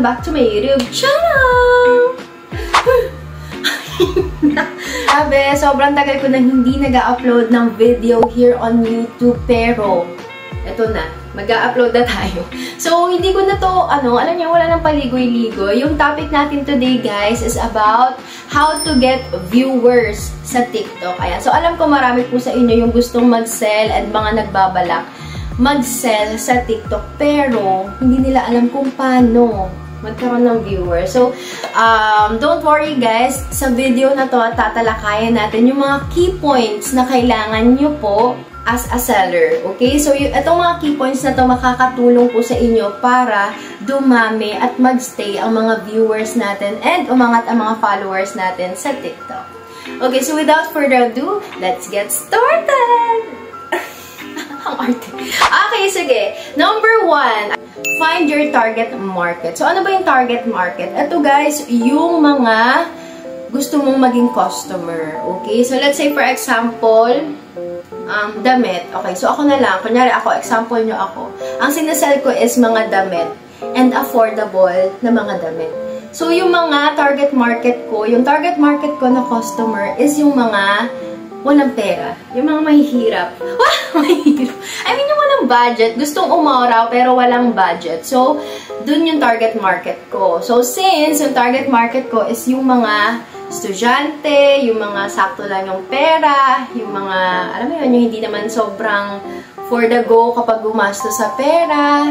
welcome back to my YouTube channel! Sabi, sobrang tagal ko nang hindi nag-upload ng video here on YouTube, pero eto na, mag-upload na tayo. So, hindi ko na to, alam niyo, wala nang paligoy-ligoy. Yung topic natin today, guys, is about how to get viewers sa TikTok. Ayan. So, alam ko marami po sa inyo yung gustong mag-sell at mga nagbabalak mag-sell sa TikTok, pero hindi nila alam kung paano magkaroon ng viewers. So, don't worry guys, sa video na to, tatalakayan natin yung mga key points na kailangan nyo po as a seller. Okay? So, itong mga key points na to makakatulong po sa inyo para dumami at magstay ang mga viewers natin and umangat ang mga followers natin sa TikTok. Okay, so without further ado, let's get started! Ang arte. Okay, sige. Number 1, find your target market. So, ano ba yung target market? Ito guys, yung mga gusto mong maging customer. Okay? So, let's say for example, damit. Okay, so ako na lang. Kunyari ako, example nyo ako. Ang sinasell ko is mga damit and affordable na mga damit. So, yung mga target market ko, yung target market ko na customer is yung mga walang pera. Yung mga mahihirap. Mahihirap. I mean, yung walang budget. Gustong umaraw, pero walang budget. So, dun yung target market ko. So, since yung target market ko is yung mga estudyante, yung mga sakto lang yung pera, yung mga, alam mo yun, yung hindi naman sobrang for the go kapag gumasto sa pera.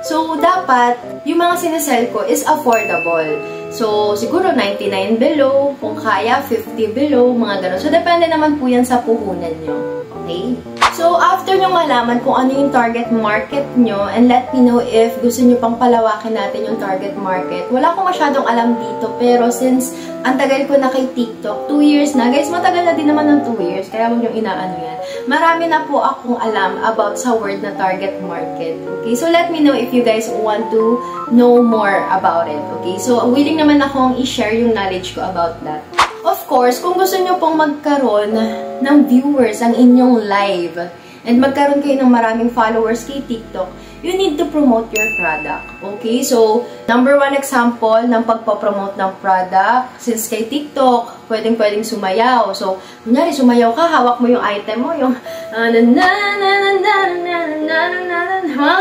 So, dapat, yung mga sinesell ko is affordable. So, siguro 99 below, kung kaya 50 below, mga gano'n. So, depende naman po yan sa puhunan nyo. Okay? So, after nyo malaman kung ano yung target market nyo, and let me know if gusto nyo pang palawakin natin yung target market. Wala akong masyadong alam dito, pero since ang tagal ko na kay TikTok, 2 years na. Guys, matagal na din naman ng 2 years, kaya huwag yung inaano yan. Marami na po akong alam about sa word na target market. Okay? So, let me know if you guys want to know more about it. Okay? So, willing naman akong i-share yung knowledge ko about that. Of course, kung gusto nyo pong magkaroon ng viewers ang inyong live and magkaroon kayo ng maraming followers kay TikTok, you need to promote your product. Okay? So, number 1 example ng pagpapromote ng product, since kay TikTok, pwedeng sumayaw. So, kunyari, sumayaw ka, hawak mo yung item mo, yung mga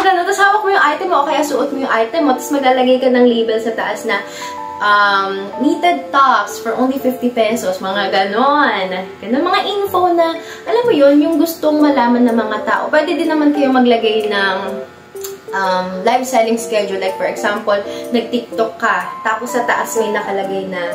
gano'n. Tapos hawak mo yung item mo, o kaya suot mo yung item mo, tapos maglalagay ka ng label sa taas na knitted tops for only 50 pesos, mga ganon. Ganon, mga info na, alam mo yun, yung gustong malaman ng mga tao. Pwede din naman kayo maglagay ng live selling schedule. Like for example, nag-TikTok ka, tapos sa taas may nakalagay na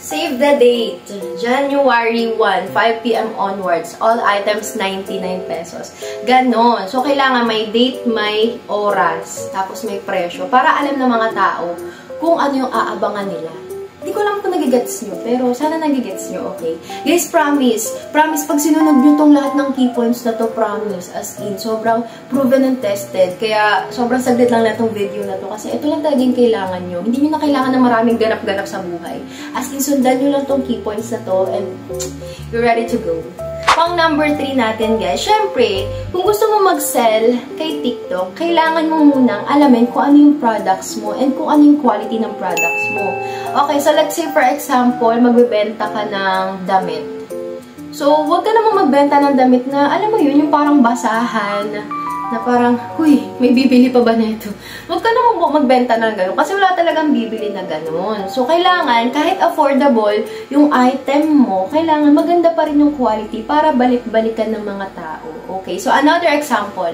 save the date, January 1, 5 PM onwards, all items 99 pesos. Ganon. So, kailangan may date, may oras, tapos may presyo, para alam ng mga tao kung ano yung aabangan nila. Hindi ko alam kung nagigets nyo, pero sana nagigets nyo, okay? Guys, promise, pag sinunod nyo tong lahat ng key points na to, promise, as in, sobrang proven and tested. Kaya, sobrang saglit lang na tong video na to, kasi ito lang talagang kailangan nyo. Hindi nyo na kailangan ng maraming ganap-ganap sa buhay. As in, sundan nyo lang tong key points na to, and you're ready to go. Pang number 3 natin, guys, syempre, kung gusto mo mag-sell kay TikTok, kailangan mo munang alamin kung ano yung products mo and kung ano yung quality ng products mo. Okay, so let's say for example, magbebenta ka ng damit. So, huwag ka namang magbenta ng damit na, alam mo yun, yung parang basahan, na parang, huy, may bibili pa ba na ito? Huwag ka namang magbenta ng gano'n kasi wala talagang bibili na gano'n. So, kailangan, kahit affordable yung item mo, kailangan maganda pa rin yung quality para balik-balikan ng mga tao. Okay, so another example,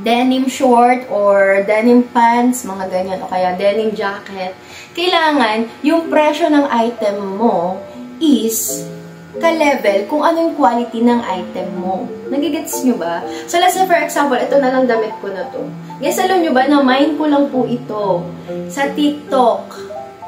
denim short or denim pants, mga ganyan, o kaya denim jacket. Kailangan, yung presyo ng item mo is ka-level kung ano yung quality ng item mo. Nagigets nyo ba? So, let's say for example, ito na lang damit ko na to. Guys, alam nyo ba na mine ko lang po ito sa TikTok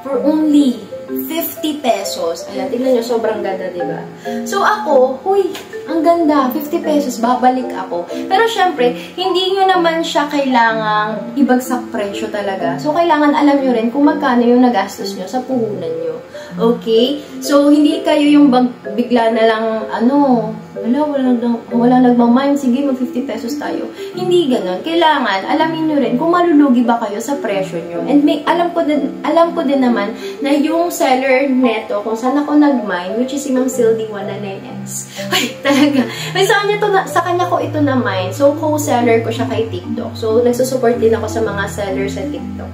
for only 50 pesos. Ayan, tingnan nyo, sobrang ganda, diba? So, ako, huy, ang ganda, 50 pesos, babalik ako. Pero, syempre, hindi nyo naman siya kailangang ibagsak presyo talaga. So, kailangan alam nyo rin kung magkano yung nagastos nyo sa puhunan nyo. Okay? So, hindi kayo yung bigla na lang, wala nagmamime, sige mag 50 pesos tayo. Hindi ganun. Kailangan, alamin nyo rin kung malulugi ba kayo sa presyo nyo. And alam ko din naman na yung seller neto, kung saan ako nag-mine, which is si Ma'am Sildy 199X. Ay, talaga. May sa kanya ko ito na mine. So, co-seller ko siya kay TikTok. So, nagsusupport din ako sa mga sellers sa TikTok.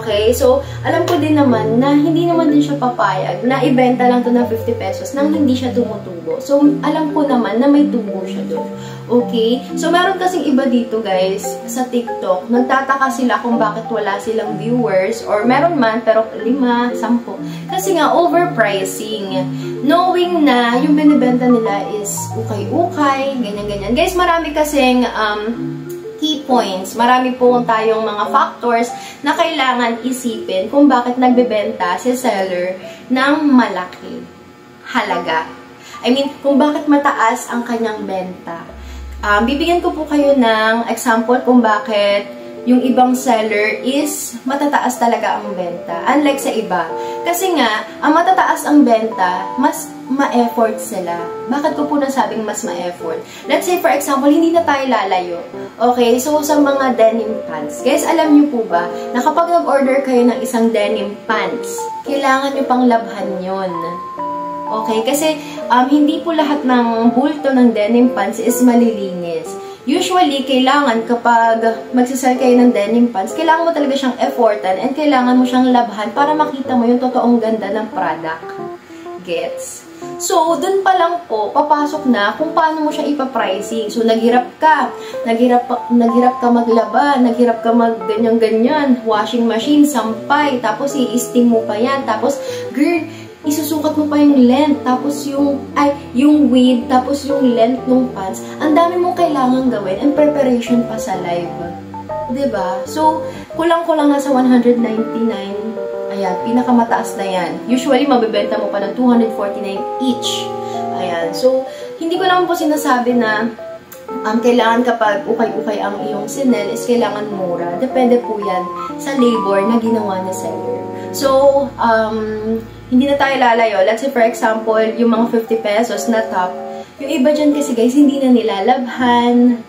Okay? So, alam ko din naman na hindi naman din siya papayag na ibenta lang to na 50 pesos nang hindi siya tumutubo. So, alam ko naman na may tubo siya doon. Okay? So, meron kasing iba dito, guys, sa TikTok. Nagtataka sila kung bakit wala silang viewers or meron man, pero 5, 10. Kasi nga, overpricing. Knowing na yung binibenta nila is ukay-ukay, ganyan-ganyan. Guys, marami kasing key points. Marami po tayong mga factors na kailangan isipin kung bakit nagbebenta si seller ng malaki halaga. I mean, kung bakit mataas ang kanyang benta. Bibigyan ko po kayo ng example kung bakit yung ibang seller is matataas talaga ang benta. Unlike sa iba. Kasi nga, ang matataas ang benta, mas ma-effort sila. Bakit ko po nasabing mas ma-effort? Let's say, for example, hindi na tayo lalayo. Okay, so sa mga denim pants. Guys, alam niyo po ba na kapag nag-order kayo ng isang denim pants, kailangan nyo pang labhan yun. Okay, kasi hindi po lahat ng bulto ng denim pants is malilinis. Usually, kailangan kapag magsasell kayo ng denim pants, kailangan mo talaga siyang effortan and kailangan mo siyang labhan para makita mo yung totoong ganda ng product. Gets? So, dun pa lang po, papasok na kung paano mo siya ipapricing. So, naghirap ka maglaba, naghirap ka mag ganyan-ganyan, washing machine, sampay, tapos i-steam mo pa yan, tapos, girl, isusukat mo pa yung length, tapos yung width, tapos yung length ng pants. Ang dami mong kailangan gawin and preparation pa sa live. Diba? So, kulang-kulang na sa 199. Ayan, pinakamataas na yan. Usually, mabibenta mo pa ng 249 each. Ayan. So, hindi ko naman po sinasabi na kailangan kapag ukay-ukay ang iyong sinel is kailangan mura. Depende po yan sa labor na ginawa ni seller. So, hindi na tayo lalayo. Let's say, for example, yung mga 50 pesos na top, yung iba dyan kasi guys, hindi na nilalabhan,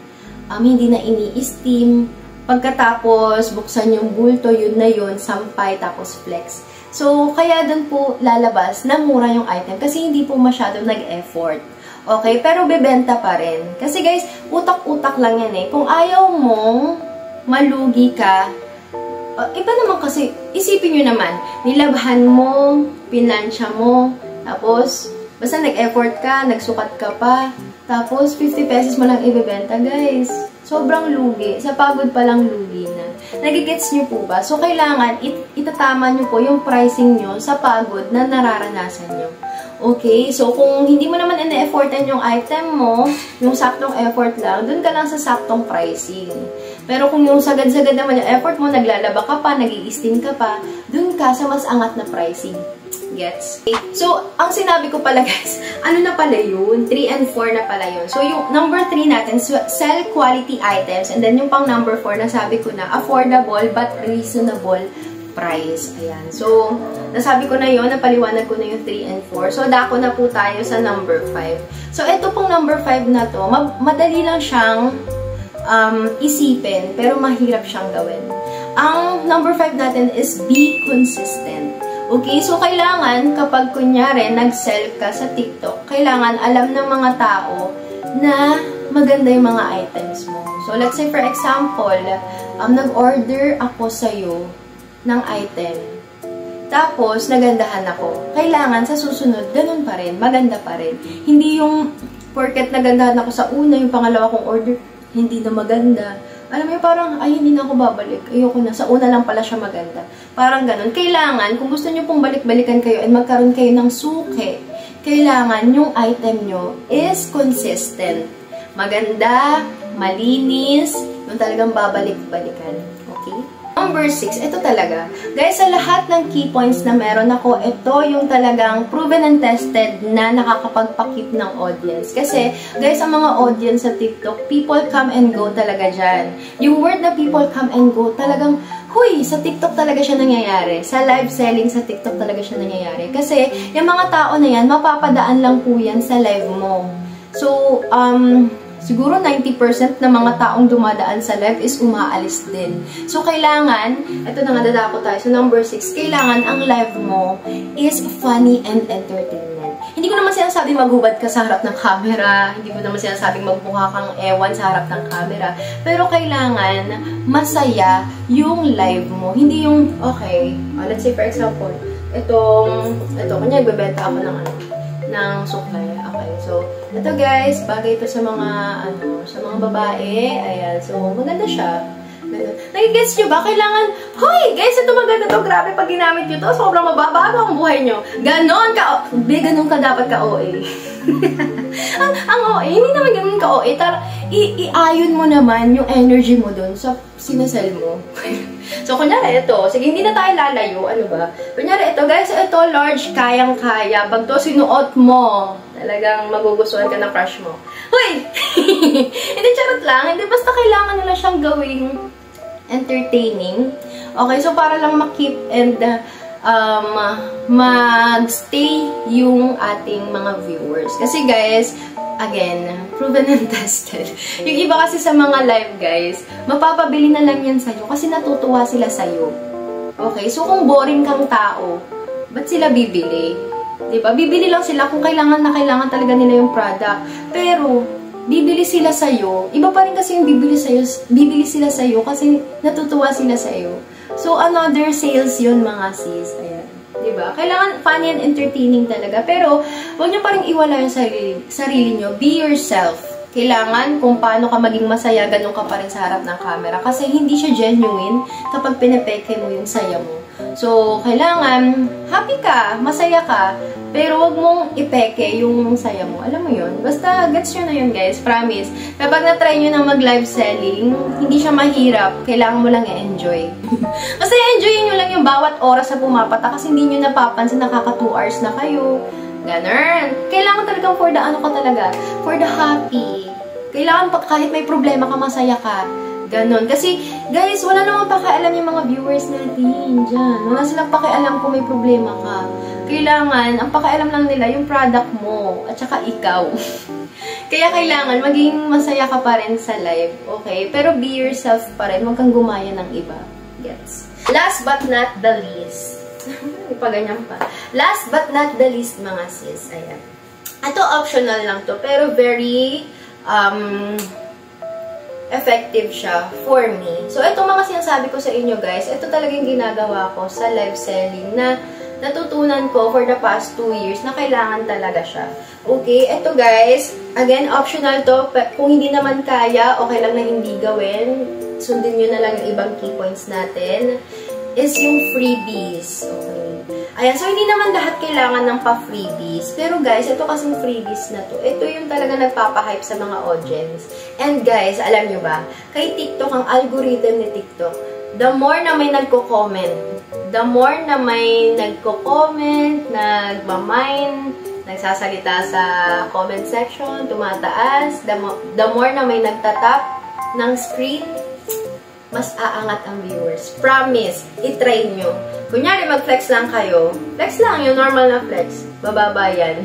hindi na ini-steam. Pagkatapos, buksan yung bulto, yun na yun, sampay, tapos flex. So, kaya dun po lalabas na mura yung item kasi hindi po masyado nag-effort. Okay? Pero bebenta pa rin. Kasi guys, utak-utak lang yan eh. Kung ayaw mong malugi ka, iba naman kasi, isipin nyo naman, nilabhan mo, pinansya mo, tapos, basta nag-effort ka, nagsukat ka pa, tapos 50 pesos mo lang ibebenta, guys. Sobrang lugi. Sa pagod pa lang lugi na. Nagigets nyo po ba? So, kailangan itatama nyo po yung pricing nyo sa pagod na nararanasan nyo. Okay? So, kung hindi mo naman ina-effortan yung item mo, yung saktong effort lang, dun ka lang sa saktong pricing. Pero kung yung sagad-sagad naman yung effort mo, naglalaba ka pa, nag-i-steam ka pa, dun ka sa mas angat na pricing. Gets? Okay. So, ang sinabi ko pala guys, ano na pala yun? 3 and 4 na pala yun. So, yung number 3 natin, sell quality items. And then yung pang number 4, nasabi ko na, affordable but reasonable price. Ayan. So, nasabi ko na yun, napaliwanag ko na yung 3 and 4. So, dako na po tayo sa number 5. So, ito pong number 5 na to, madali lang siyang isipin, pero mahirap siyang gawin. Ang number 5 natin is be consistent. Okay, so kailangan kapag kunyari nag-sell ka sa TikTok, kailangan alam ng mga tao na maganda yung mga items mo. So let's say for example, nag-order ako sa'yo ng item. Tapos nagandahan ako. Kailangan sa susunod, ganun pa rin, maganda pa rin. Hindi yung porket nagandahan ako sa una, yung pangalawa kong order, hindi na maganda. Alam mo, parang, ay, hindi na ako babalik. Ayoko na. Sa una lang pala siya maganda. Parang ganun. Kailangan, kung gusto nyo pong balik-balikan kayo at magkaroon kayo ng suki, kailangan yung item nyo is consistent. Maganda, malinis, yung talagang babalik-balikan. Okay? Number 6, ito talaga. Guys, sa lahat ng key points na meron ako, ito yung talagang proven and tested na nakakapagpakip ng audience. Kasi, guys, ang mga audience sa TikTok, people come and go talaga dyan. Yung word na people come and go, talagang, huy, sa TikTok talaga siya nangyayari. Sa live selling sa TikTok talaga siya nangyayari. Kasi, yung mga tao na yan, mapapadaan lang po yan sa live mo. So, siguro 90% ng mga taong dumadaan sa live is umaalis din. So, kailangan, ito na nga dadako tayo. So, number 6, kailangan ang live mo is funny and entertainment. Hindi ko naman sinasabing maghubad ka sa harap ng camera. Hindi ko naman sinasabing magmukha kang ewan sa harap ng camera. Pero kailangan masaya yung live mo. Hindi yung, okay, let's say for example, ito, kanya nagbebenta ako ng suklay. Okay, so, ito guys, bagay ito sa mga, sa mga babae. Ayan, so, maganda siya. Nagigets nyo ba? Kailangan, hoy, guys, ito maganda to. Grabe, pag ginamit nyo to, sobrang mababago ang buhay nyo. Ganon ka dapat ka-OA. ang OA, hindi naman ganon ka-OA. Iayon mo naman yung energy mo dun sa sinasell mo. So, kunyari, ito. Sige, hindi na tayo lalayo. Ano ba? Kunyari, ito, guys, ito, large, kayang-kaya. Pag to sinuot mo, talagang magugustuhan ka ng crush mo. Hoy! Hindi, charot lang. Hindi, basta kailangan nila siyang gawing entertaining. Okay, so para lang ma-keep and mag-stay yung ating mga viewers. Kasi guys, again, proven and tested. Yung iba kasi sa mga live guys, mapapabili na lang yan sa'yo kasi natutuwa sila sa'yo. Okay, so kung boring kang tao, ba't sila bibili? Diba? Bibili lang sila kung kailangan na kailangan talaga nila yung product. Pero, bibili sila sa'yo. Iba pa rin kasi yung bibili sila sa'yo kasi natutuwa sila sa'yo. So, another sales yun mga sis. Ayan. Diba? Kailangan funny and entertaining talaga. Pero, huwag nyo pa rin iwala yung sarili nyo. Be yourself. Kailangan kung paano ka maging masaya, ganun ka pa rin sa harap ng camera. Kasi hindi siya genuine kapag pinapeke mo yung saya mo. So, kailangan happy ka, masaya ka, pero wag mong ipeke yung saya mo. Alam mo yun? Basta, gets nyo na yun, guys. Promise. Kapag na-try nyo na mag-live selling, hindi siya mahirap. Kailangan mo lang i-enjoy. Basta i-enjoyin nyo lang yung bawat oras na pumapata kasi hindi nyo napapansin nakaka 2 hours na kayo. Ganun. Kailangan talagang for the ano ka talaga. For the happy. Kailangan kahit may problema ka, masaya ka. Ganon. Kasi, guys, wala namang pakialam yung mga viewers natin dyan. Wala silang pakialam kung may problema ka. Kailangan, ang pakialam lang nila yung product mo at saka ikaw. Kaya kailangan maging masaya ka pa rin sa live. Okay? Pero be yourself pa rin. Huwag kang gumaya ng iba. Gets? Last but not the least. Ipaganyan pa. Last but not the least, mga sis. Ayan. Ito, optional lang to. Pero very, effective siya for me. So, ito mga sinasabi ko sa inyo guys, ito talagang ginagawa ko sa live selling na natutunan ko for the past 2 years na kailangan talaga siya. Okay, ito guys, again, optional to. Kung hindi naman kaya, okay lang na hindi gawin. Sundin nyo na lang yung ibang key points natin. Is yung freebies. Okay. Ayan, so hindi naman lahat kailangan ng pa-freebies. Pero guys, ito kasing freebies na to. Ito yung talaga nagpapahype sa mga audience. And guys, alam nyo ba, kay TikTok, ang algorithm ni TikTok, the more na may nagko-comment, nagmamine, nagsasalita sa comment section, tumataas, the more na may nagtatap ng screen, mas aangat ang viewers. Promise, itry nyo. Kunyari, mag-flex lang kayo. Flex lang, yung normal na flex. Bababa yan.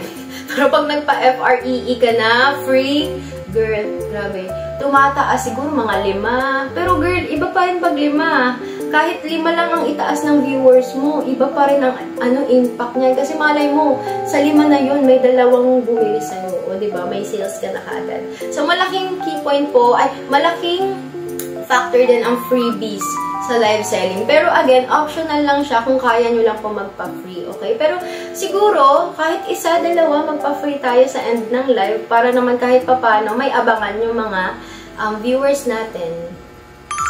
Pero pag nagpa-FREE ka na, free, girl, grabe. Tumataas siguro mga 5. Pero girl, iba pa rin pag 5. Kahit 5 lang ang itaas ng viewers mo, iba pa rin ang impact niyan. Kasi malay mo, sa 5 na yun, may 2 bumili sa'yo. O, diba? May sales ka na kaagad. So, malaking key point po, ay malaking factor din ang freebies sa live selling. Pero again, optional lang siya kung kaya nyo lang po magpa-free. Okay? Pero siguro, kahit 1, 2, magpa-free tayo sa end ng live para naman kahit papano may abangan yung mga viewers natin.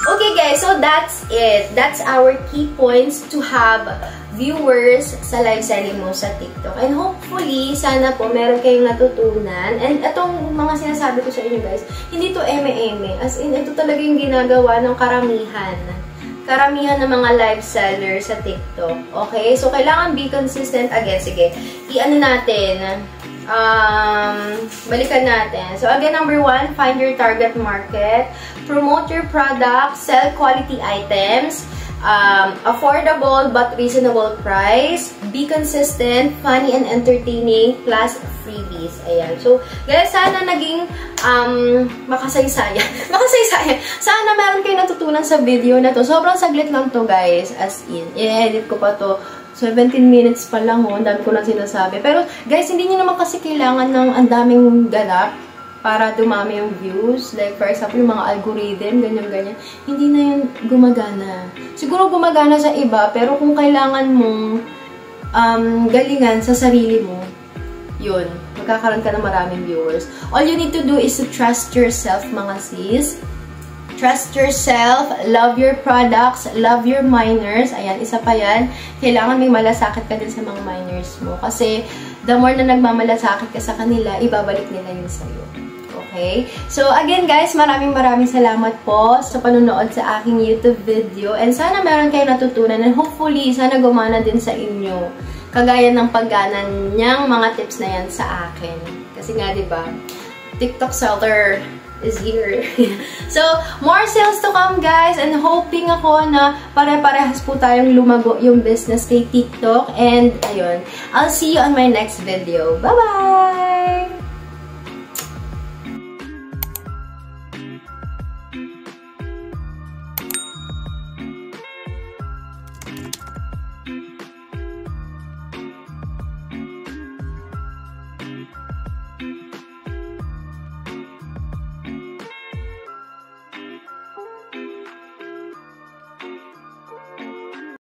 Okay guys, so that's it. That's our key points to have viewers sa live selling mo sa TikTok. And hopefully, sana po meron kayong natutunan. And itong mga sinasabi ko sa inyo guys, hindi to eme-eme. As in, ito talaga yung ginagawa ng karamihan. Karamihan ng mga live sellers sa TikTok. Okay? So, kailangan be consistent. Again, sige. I-ano natin. Balikan natin. So, again, number 1, find your target market. Promote your product. Sell quality items. affordable but reasonable price. Be consistent, funny and entertaining, plus freebies. Ayan. So, guys, sana naging makasaysayan. Makasaysayan. Sana meron kayo natutunan sa video na to. Sobrang saglit lang to, guys. As in, i-edit ko pa to. 17 minutes pa lang, oh. Ang dami ko na sinasabi. Pero, guys, hindi nyo naman kasi kailangan ng ang daming ganap para dumami yung views. Like, for example, yung mga algorithm, ganyan-ganyan. Hindi na yun gumagana. Siguro gumagana sa iba, pero kung kailangan mong galingan sa sarili mo, yun, magkakaroon ka ng maraming viewers. All you need to do is to trust yourself, mga sis. Trust yourself, love your products, love your miners. Ayan, isa pa yan. Kailangan may malasakit ka din sa mga miners mo. Kasi, the more na nagmamalasakit ka sa kanila, ibabalik nila yun sa'yo. Okay? So, again guys, maraming salamat po sa panonood sa aking YouTube video. And sana meron kayo natutunan. And hopefully, sana gumana din sa inyo. Kagaya ng pagganan niyang mga tips na yan sa akin. Kasi nga, diba, TikTok seller is here. So, more sales to come, guys. And hoping ako na pare-parehas po tayong lumago yung business kay TikTok. And, ayun, I'll see you on my next video. Bye-bye!